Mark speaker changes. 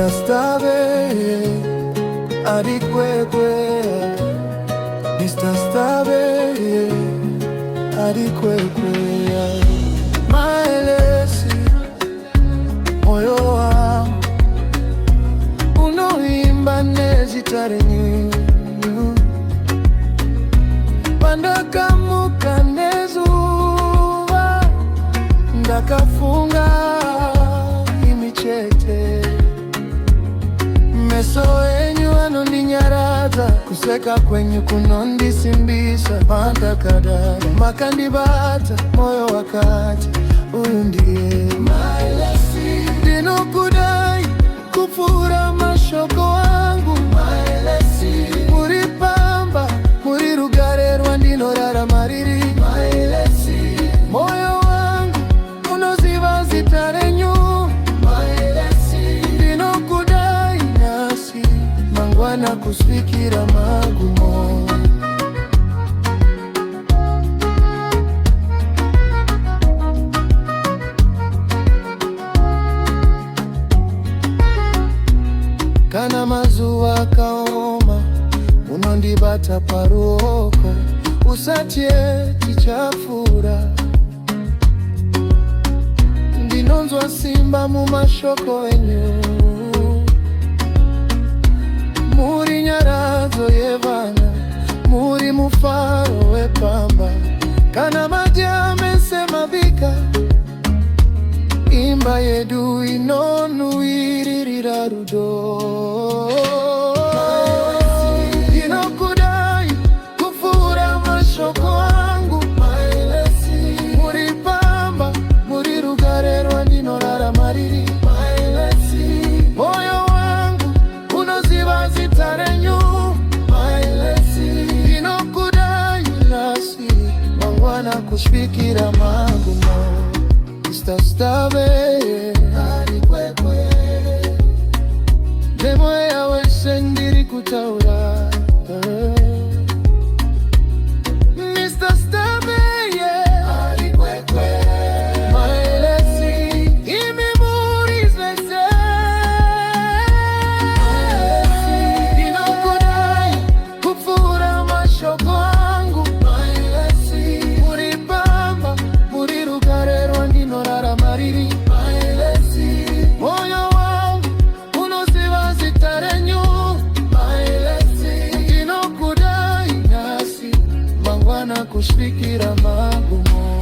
Speaker 1: Mr. Stabe Adikwekwe, Mr. Stabe Adikwekwe, maelesi moyo wangu unoimba nezitare nyinyu bandakamuka nezuba ndakafunga imichete meso enyu anondinyaraza kuseka kwenyu kunondisimbisa pantakadara makandibata moyo wakati uyu ndiye maelesi ndinokudai kufura mashoko wangu maelesi muripamba murirugarerwa ndinorara mariri maelesi moyo wangu unoziva zitarenyu maelesi ndinokudai nasi mangwana kusvikira magumo kana mazuva kaoma unondibata paruoko usatye tichafura ndinonzwa simba mumashoko enyu muri nyaradzo yevana muri mufaro wepamba kana majamese mavika imba yedu inonuiririra rudo inokudai kufura mashoko wangu maelesi muripamba murirugarerwa ndinorara mariri maelesi moyo wangu unoziva zitarenyu maelesi inokudai nasi mangwana kusvikira magumo Mr. Stabe Adikwekwe Demo yawe sendiri kutaura Mr. Stabe Adikwekwe maelesi imimuri zvese inokudai kupfura mashoko angu maelesi muripamba murirugarerwa ndinorara mariri maelesi moyo wangu unoziva zitarenyu maelesi inokudai nasi mangwana kusvikira magumo